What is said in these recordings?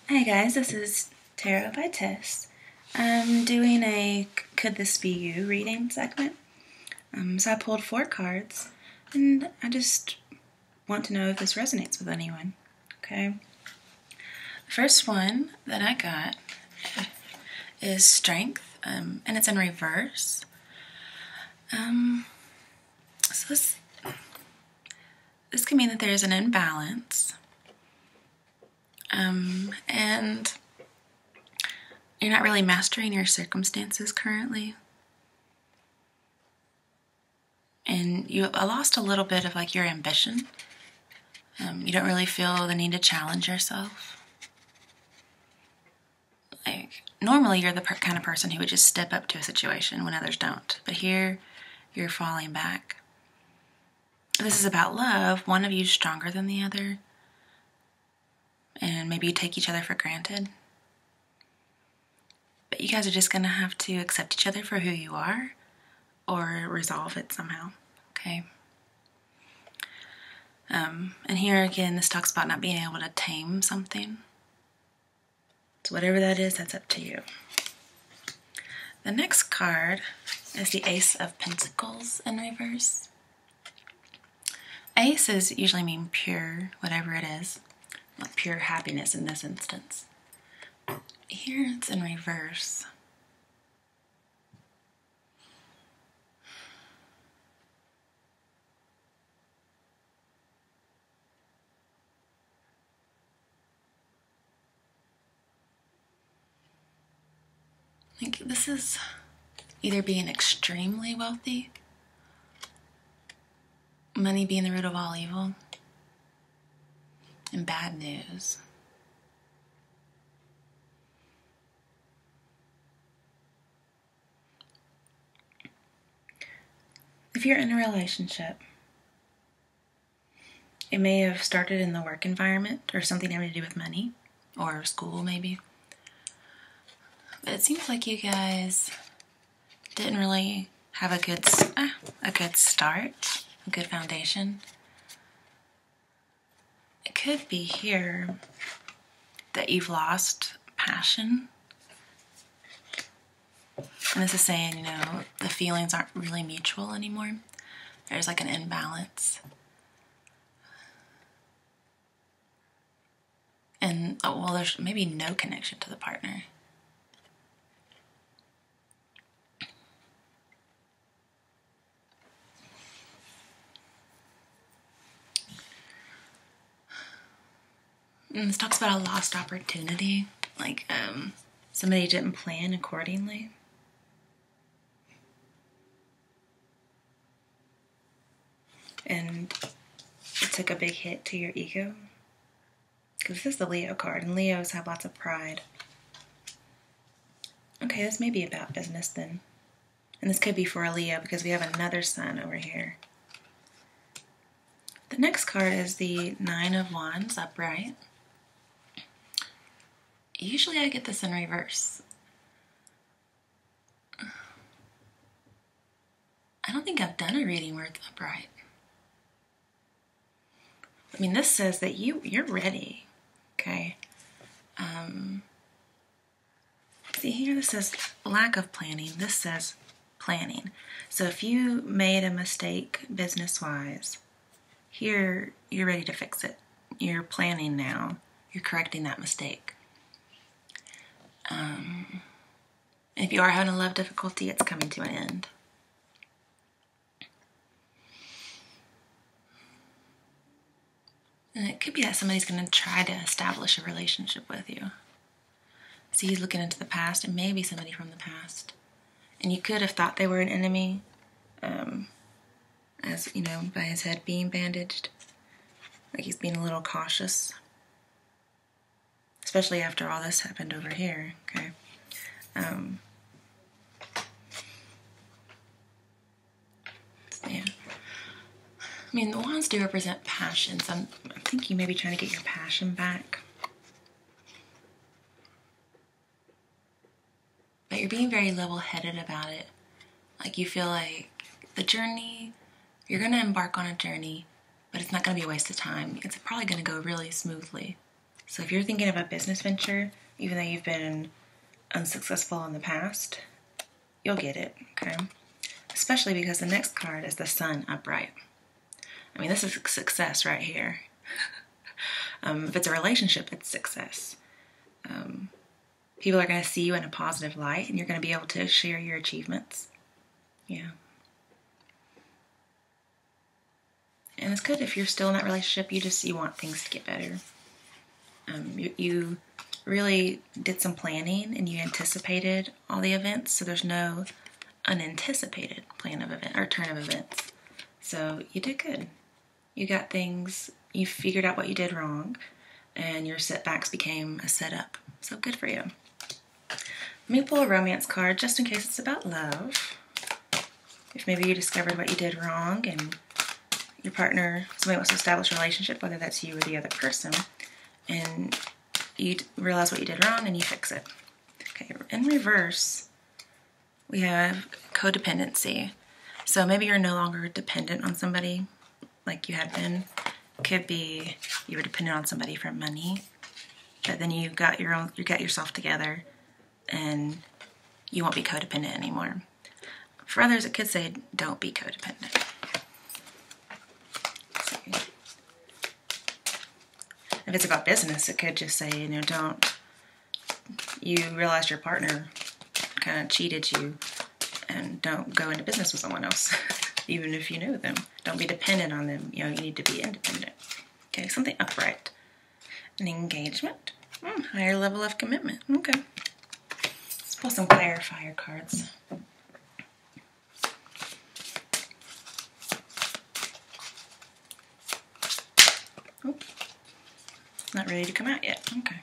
Hey guys, this is Tarot by Tess. I'm doing a Could This Be You reading segment. So I pulled 4 cards, and I just want to know if this resonates with anyone. Okay. The first one that I got is Strength, and it's in reverse. So this can mean that there's an imbalance. And you're not really mastering your circumstances currently. And you lost a little bit of like your ambition. You don't really feel the need to challenge yourself. Like, normally you're the kind of person who would just step up to a situation when others don't. But here, you're falling back. This is about love. One of you is stronger than the other. And maybe you take each other for granted. But you guys are just going to have to accept each other for who you are or resolve it somehow, okay? And here again, this talks about not being able to tame something. So whatever that is, that's up to you. The next card is the Ace of Pentacles in reverse. Aces usually mean pure, whatever it is. Like pure happiness in this instance. Here it's in reverse. I think this is either being extremely wealthy, money being the root of all evil, and bad news. If you're in a relationship, it may have started in the work environment or something having to do with money or school maybe. But it seems like you guys didn't really have a good start, a good foundation. It could be here that you've lost passion. And this is saying, you know, the feelings aren't really mutual anymore. There's like an imbalance. And, well, there's maybe no connection to the partner. And this talks about a lost opportunity. Like, somebody didn't plan accordingly. And it took a big hit to your ego. Because this is the Leo card, and Leos have lots of pride. Okay, this may be about business then. And this could be for a Leo because we have another sun over here. The next card is the Nine of Wands upright. Usually I get this in reverse. I don't think I've done a reading where it's upright. I mean, this says that you're ready, okay? See here, this says lack of planning. This says planning. So if you made a mistake business-wise, here you're ready to fix it. You're planning now. You're correcting that mistake. If you are having a love difficulty, it's coming to an end. And it could be that somebody's going to try to establish a relationship with you. See, he's looking into the past. It may be somebody from the past. And you could have thought they were an enemy, as, you know, by his head being bandaged. Like he's being a little cautious. Especially after all this happened over here, okay? Yeah. I mean, the wands do represent passion, so I think you may be trying to get your passion back. But you're being very level-headed about it. Like you feel like the journey, you're going to embark on a journey, but it's not going to be a waste of time. It's probably going to go really smoothly. So if you're thinking of a business venture, even though you've been unsuccessful in the past, you'll get it, okay? Especially because the next card is the Sun upright. I mean, this is success right here. If it's a relationship, it's success. People are going to see you in a positive light, and you're going to be able to share your achievements. Yeah. And it's good if you're still in that relationship, you want things to get better. You really did some planning, and you anticipated all the events, so there's no unanticipated plan of event or turn of events. So you did good. You got things, you figured out what you did wrong, and your setbacks became a setup. So good for you. Let me pull a romance card just in case it's about love. If maybe you discovered what you did wrong and your partner, somebody wants to establish a relationship, whether that's you or the other person, and you realize what you did wrong and you fix it. Okay, in reverse, we have codependency. So maybe you're no longer dependent on somebody like you had been. It could be you were dependent on somebody for money, but then you got yourself together and you won't be codependent anymore. For others, it could say, don't be codependent. If it's about business, it could just say, you realize your partner kind of cheated you, and don't go into business with someone else, even if you know them. Don't be dependent on them. You need to be independent. Okay, something upright. An engagement. Higher level of commitment. Okay. Let's pull some clarifier cards. Oops. Not ready to come out yet. Okay.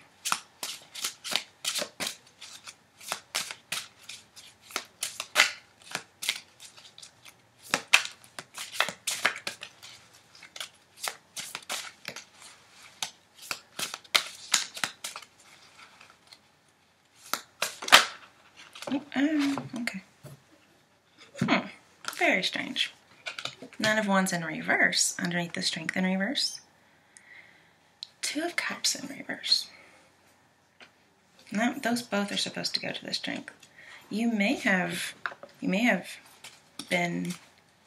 Okay. Very strange. Nine of Wands in reverse, underneath the Strength in reverse. Two of Cups in reverse. No, those both are supposed to go to the Strength. You may have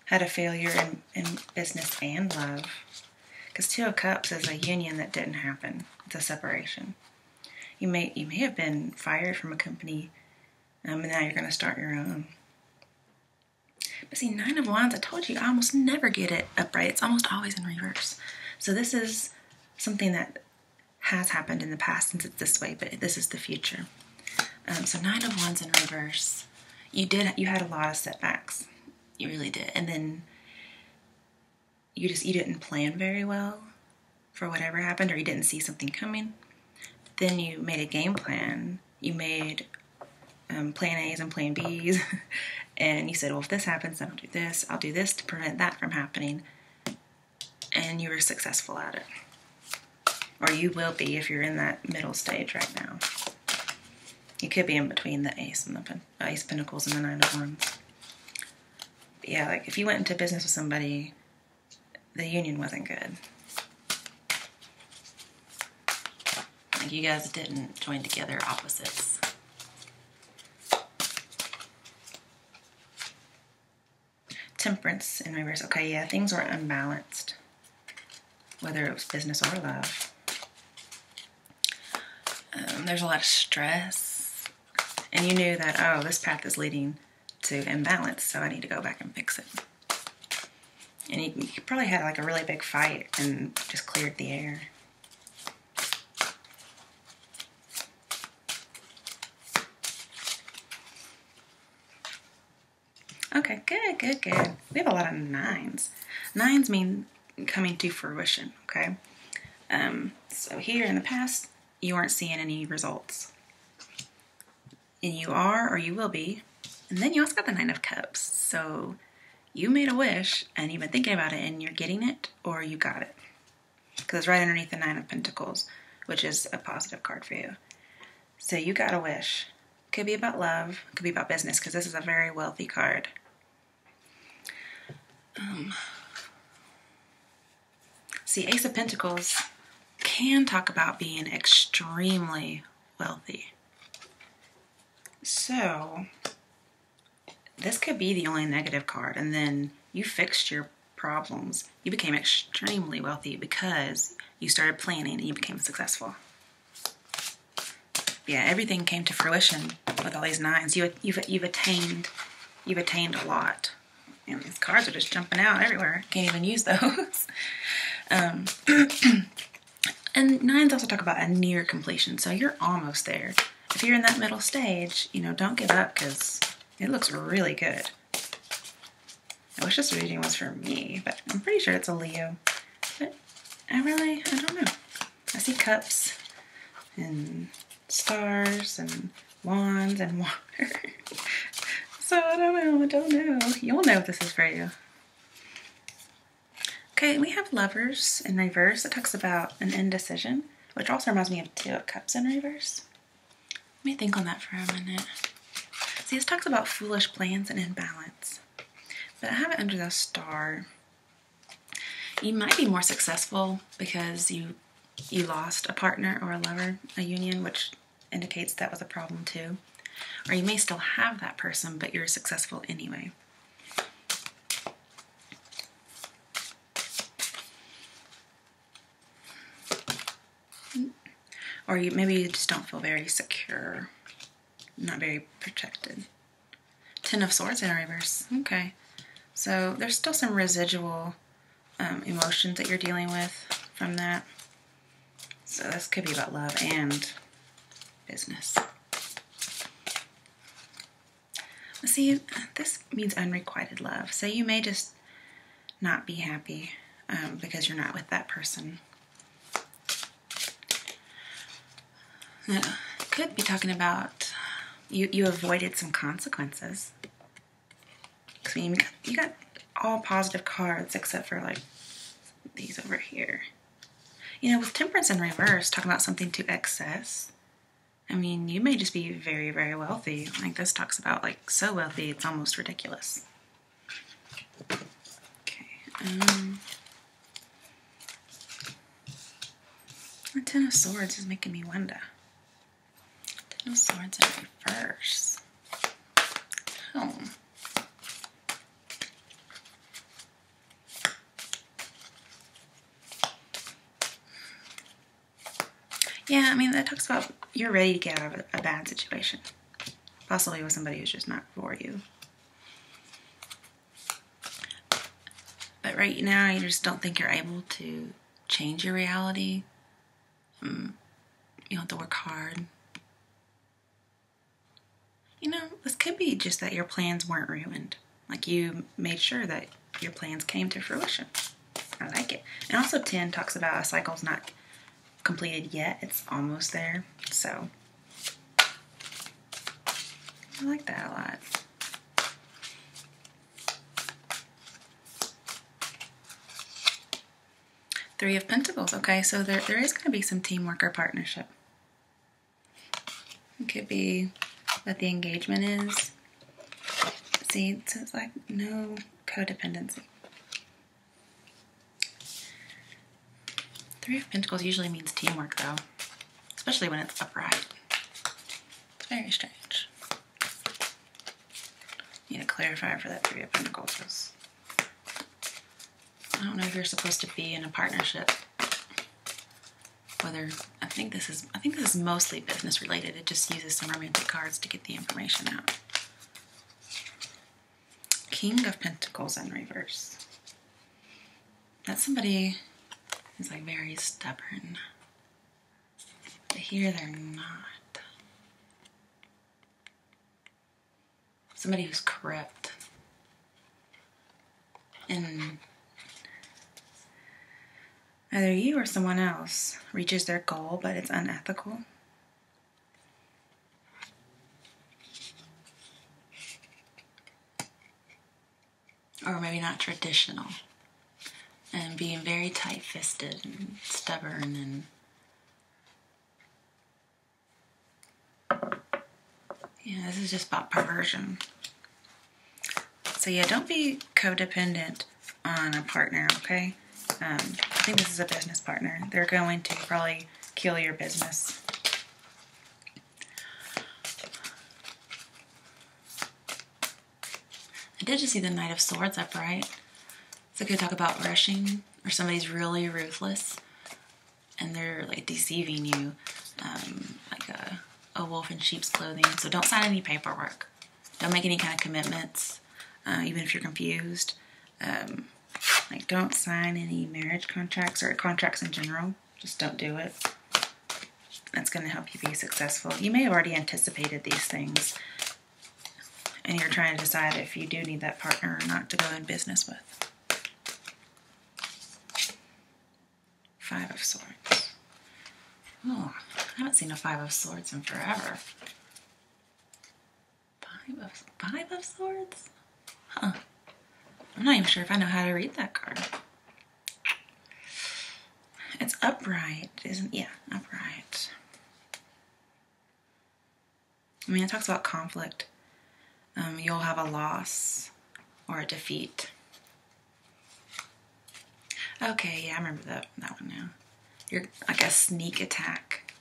had a failure in business and love, because Two of Cups is a union that didn't happen. It's a separation. You may have been fired from a company, and now you're going to start your own. But see, Nine of Wands, I told you, I almost never get it upright. It's almost always in reverse. So this is something that has happened in the past since it's this way, but this is the future. So Nine of Wands in reverse. You had a lot of setbacks. You really did. And then you didn't plan very well for whatever happened, or you didn't see something coming. Then you made a game plan. You made plan A's and plan B's. And you said, well, if this happens, then I'll do this. I'll do this to prevent that from happening. And you were successful at it. Or you will be if you're in that middle stage right now. You could be in between the Ace and the Ace of Pentacles and the Nine of Wands. But yeah, like if you went into business with somebody, the union wasn't good. Like you guys didn't join together opposites. Temperance in reverse. Okay, yeah, things were unbalanced, whether it was business or love. There's a lot of stress, and you knew that, oh, this path is leading to imbalance, so I need to go back and fix it. And you probably had like a really big fight and just cleared the air. Okay, good. We have a lot of nines. Nines mean coming to fruition, okay? So here in the past, you aren't seeing any results. And you are, or you will be. And then you also got the Nine of Cups. So you made a wish, and you've been thinking about it, and you're getting it, or you got it. Because it's right underneath the Nine of Pentacles, which is a positive card for you. So you got a wish. Could be about love, could be about business, because this is a very wealthy card. See, Ace of Pentacles can talk about being extremely wealthy. So this could be the only negative card, and then you fixed your problems. You became extremely wealthy because you started planning and you became successful. Yeah, everything came to fruition with all these nines. You've attained a lot. And these cards are just jumping out everywhere. Can't even use those. And nines also talk about a near completion, so you're almost there. If you're in that middle stage, don't give up because it looks really good. I wish this reading was for me, but I'm pretty sure it's a Leo. But I don't know. I see cups and stars and wands and water. So I don't know. You'll know if this is for you. Okay, we have Lovers in reverse. It talks about an indecision, which also reminds me of Two of Cups in reverse. Let me think on that for a minute. See, this talks about foolish plans and imbalance. But I have it under the star. You might be more successful because you lost a partner or a lover, a union, which indicates that was a problem too. Or you may still have that person, but you're successful anyway. Or maybe you just don't feel very secure, not very protected. Ten of Swords in reverse. Okay. So there's still some residual emotions that you're dealing with from that. So this could be about love and business. See, this means unrequited love. So you may just not be happy because you're not with that person. It could be talking about you avoided some consequences. I mean, you got all positive cards except for like these over here. With Temperance in reverse, talking about something to excess. I mean, you may just be very, very wealthy. Like this talks about like so wealthy, it's almost ridiculous. Okay. The Ten of Swords is making me wonder. Ten of Swords in reverse. Oh. Yeah, I mean, that talks about you're ready to get out of a bad situation. Possibly with somebody who's just not for you. But right now, you just don't think you're able to change your reality. You have to work hard. This could be just that your plans weren't ruined. Like you made sure that your plans came to fruition. I like it. And also 10 talks about a cycle's not completed yet. It's almost there. So I like that a lot. Three of Pentacles. Okay, so there is going to be some teamwork or partnership. It could be what the engagement is. See, it says like no codependency. Three of Pentacles usually means teamwork though, especially when it's upright. It's very strange. Need to clarify for that Three of Pentacles. I don't know if you're supposed to be in a partnership. I think this is mostly business related. It just uses some romantic cards to get the information out. King of Pentacles in reverse. That's somebody who's like very stubborn. But here they're not. Somebody who's corrupt. And either you or someone else reaches their goal, but it's unethical. Or maybe not traditional. And being very tight-fisted and stubborn and... yeah, this is just about perversion. So yeah, don't be codependent on a partner, okay? I think this is a business partner. They're going to probably kill your business. I did just see the Knight of Swords upright. So it could talk about rushing, or somebody's really ruthless and they're like deceiving you, like a wolf in sheep's clothing. So don't sign any paperwork. Don't make any kind of commitments, even if you're confused. Like don't sign any marriage contracts or contracts in general. Just don't do it. That's going to help you be successful. You may have already anticipated these things, and you're trying to decide if you do need that partner or not to go in business with. Five of Swords. Oh, I haven't seen a Five of Swords in forever. Five of Swords? Huh. I'm not even sure if I know how to read that card. It's upright, isn't it? Yeah, upright. I mean, it talks about conflict. You'll have a loss or a defeat. Okay, yeah, I remember that one now. You're like a sneak attack.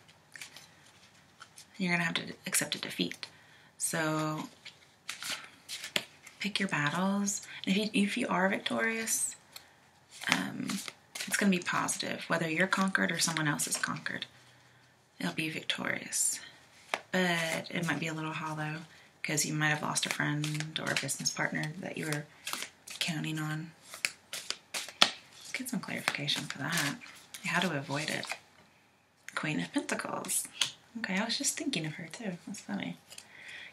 You're going to have to accept a defeat. So pick your battles. And if you are victorious, it's going to be positive. Whether you're conquered or someone else is conquered, it'll be victorious. But it might be a little hollow because you might have lost a friend or a business partner that you were counting on. Let's get some clarification for that. How to avoid it. Queen of Pentacles. Okay, I was just thinking of her too. That's funny.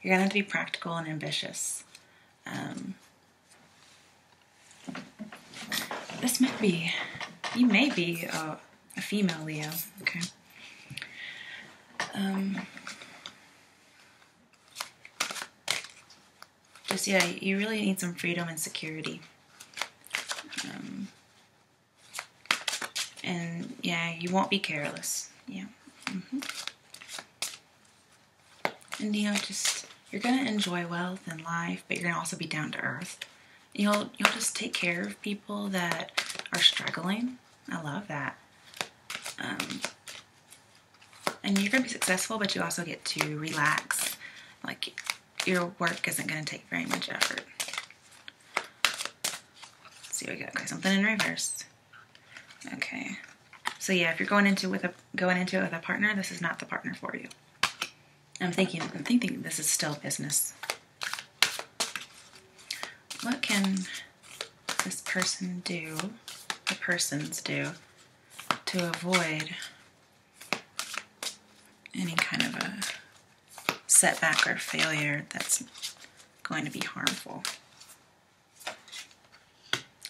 You're going to have to be practical and ambitious. This might be, you may be a female Leo. Okay. Just, yeah, you really need some freedom and security. And yeah, you won't be careless. Yeah. And you know, just you're gonna enjoy wealth and life, but you're gonna also be down to earth. You'll just take care of people that are struggling. I love that. And you're gonna be successful, but you also get to relax. Like your work isn't gonna take very much effort. Let's see what we got. Okay, something in reverse. Okay, so yeah, if you're going into it with a partner, this is not the partner for you. I'm thinking this is still business. What can this person do, the persons do, to avoid any kind of a setback or failure that's going to be harmful?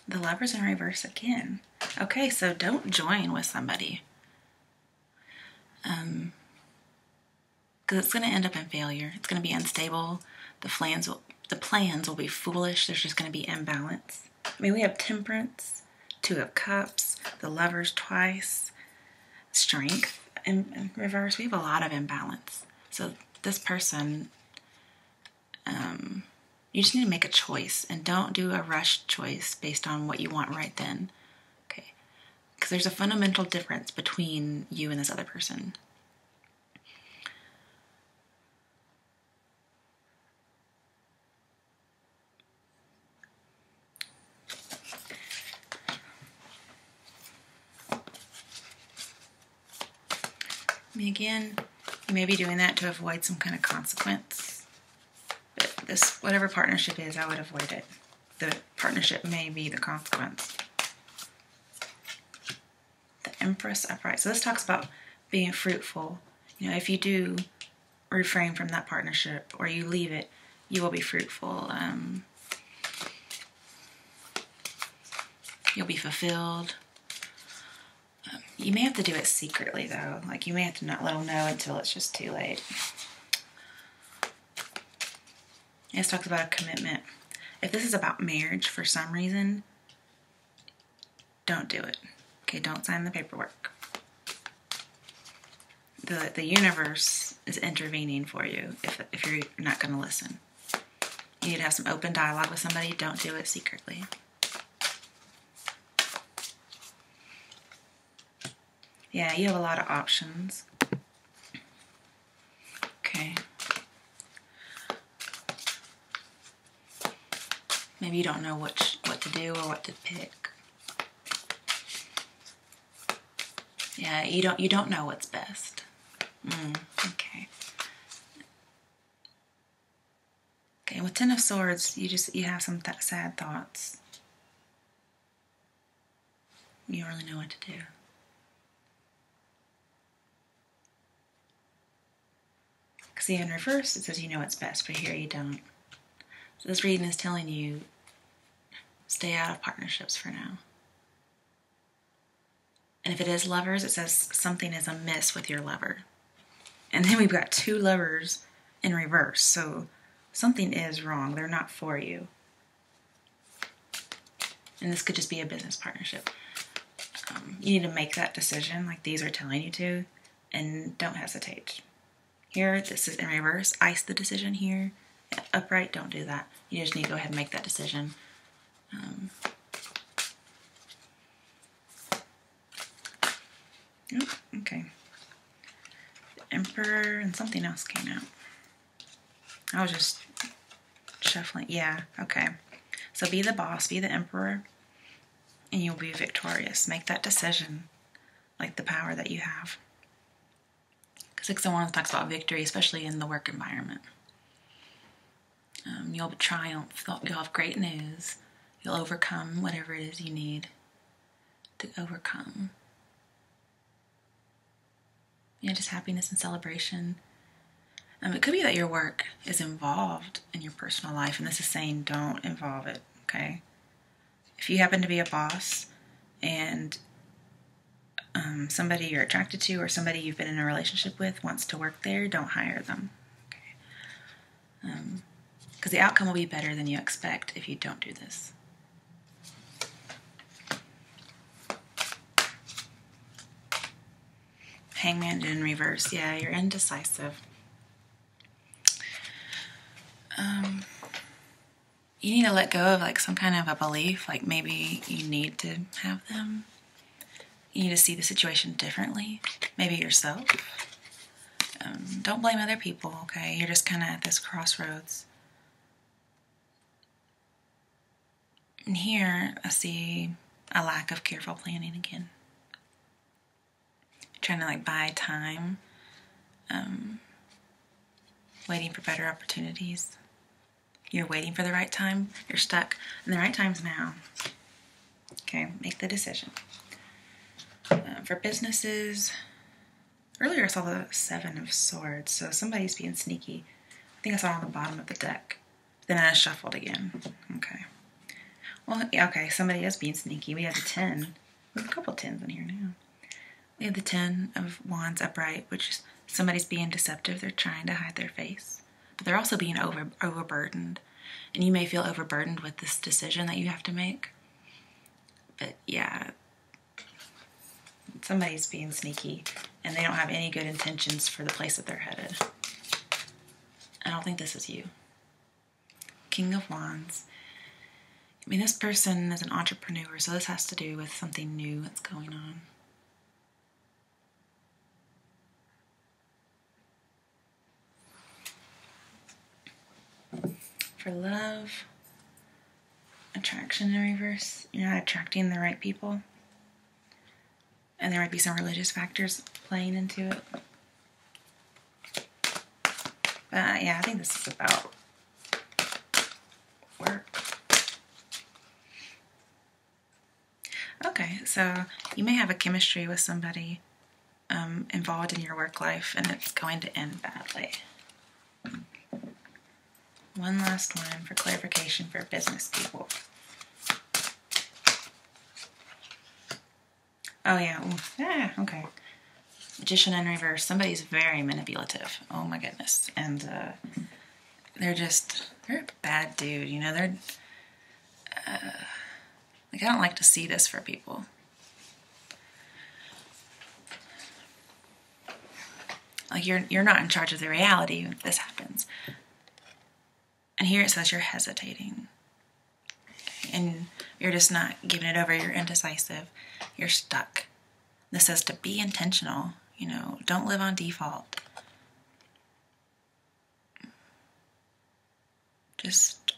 The Lover's in reverse again. Okay, so don't join with somebody. Because it's going to end up in failure. It's going to be unstable. The plans will be foolish. There's just going to be imbalance. I mean, we have Temperance, Two of Cups, the Lovers twice, Strength in reverse. We have a lot of imbalance. So this person, you just need to make a choice, and don't do a rushed choice based on what you want right then. Okay? Because there's a fundamental difference between you and this other person. I mean, again, you may be doing that to avoid some kind of consequence. But this, whatever partnership is, I would avoid it. The partnership may be the consequence. The Empress upright. So this talks about being fruitful. You know, if you do refrain from that partnership or you leave it, you will be fruitful. You'll be fulfilled. You may have to do it secretly, though. Like, you may have to not let them know until it's just too late. This talks about a commitment. If this is about marriage for some reason, don't do it. Okay, don't sign the paperwork. The universe is intervening for you if you're not going to listen. You need to have some open dialogue with somebody. Don't do it secretly. Yeah, you have a lot of options. Okay. Maybe you don't know what to do or what to pick. Yeah, you don't know what's best. Okay. Okay, with Ten of Swords, you have some sad thoughts. You don't really know what to do. See, in reverse, it says you know what's best, but here you don't. So this reading is telling you, stay out of partnerships for now. And if it is lovers, it says something is amiss with your lover. And then we've got 2 lovers in reverse, so something is wrong. They're not for you. And this could just be a business partnership. You need to make that decision like these are telling you to, and don't hesitate. Here, this is in reverse. Ice the decision here. Upright, don't do that. You just need to go ahead and make that decision. Okay. The Emperor and something else came out. I was just shuffling. Yeah, okay. So be the boss, be the Emperor, and you'll be victorious. Make that decision, like the power that you have. Six of Wands talks about victory, especially in the work environment. You'll triumph. You'll have great news. You'll overcome whatever it is you need to overcome. Yeah, just happiness and celebration. It could be that your work is involved in your personal life, and this is saying don't involve it, okay? If you happen to be a boss and somebody you're attracted to or somebody you've been in a relationship with wants to work there, don't hire them. Okay. Because the outcome will be better than you expect if you don't do this. Hangman in reverse. Yeah, you're indecisive. You need to let go of like some kind of a belief, like maybe you need to have them. You need to see the situation differently, maybe yourself. Don't blame other people, okay? You're just kind of at this crossroads. And here, I see a lack of careful planning again. You're trying to like buy time, waiting for better opportunities. You're waiting for the right time. You're stuck. And the right time's now. Okay, make the decision. For businesses, earlier I saw the Seven of Swords, so somebody's being sneaky. I think I saw it on the bottom of the deck. Then I shuffled again. Okay. Well, yeah, okay, somebody is being sneaky. We have the 10. We have a couple 10s in here now. We have the 10 of Wands upright, which is somebody's being deceptive. They're trying to hide their face. But they're also being overburdened. And you may feel overburdened with this decision that you have to make. But yeah, somebody's being sneaky and they don't have any good intentions for the place that they're headed. I don't think this is you. King of Wands. I mean, this person is an entrepreneur, so this has to do with something new that's going on. For love, attraction in reverse. You're not attracting the right people. And there might be some religious factors playing into it. But yeah, I think this is about work. Okay, so you may have a chemistry with somebody involved in your work life, and it's going to end badly. One last one for clarification for business people. Oh yeah, okay. Magician in reverse. Somebody's very manipulative. Oh my goodness. And they're a bad dude, you know. They're like, I don't like to see this for people. Like you're not in charge of the reality when this happens. And here it says you're hesitating. And you're just not giving it over. You're indecisive. You're stuck. This says to be intentional. Don't live on default. Just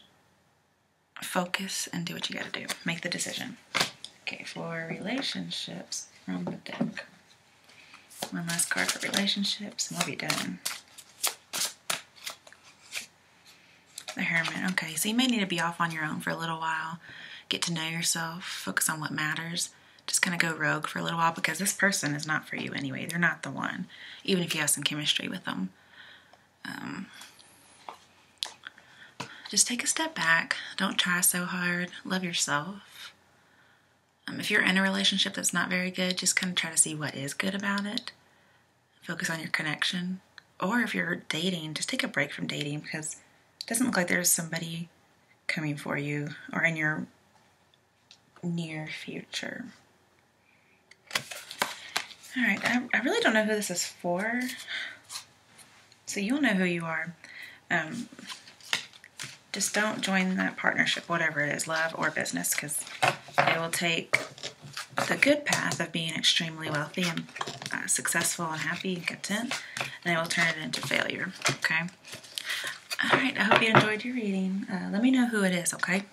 focus and do what you gotta do. Make the decision. Okay, for relationships from the deck. One last card for relationships and we'll be done. The Hermit. Okay, so you may need to be off on your own for a little while. Get to know yourself. Focus on what matters. Just kind of go rogue for a little while because this person is not for you anyway. They're not the one, even if you have some chemistry with them. Just take a step back. Don't try so hard. Love yourself. If you're in a relationship that's not very good, just kind of try to see what is good about it. Focus on your connection. Or if you're dating, just take a break from dating because it doesn't look like there's somebody coming for you or in your near future. All right, I really don't know who this is for. So you'll know who you are. Just don't join that partnership, whatever it is, love or business, because they will take the good path of being extremely wealthy and successful and happy and content, and they will turn it into failure, okay? All right, I hope you enjoyed your reading. Let me know who it is, okay?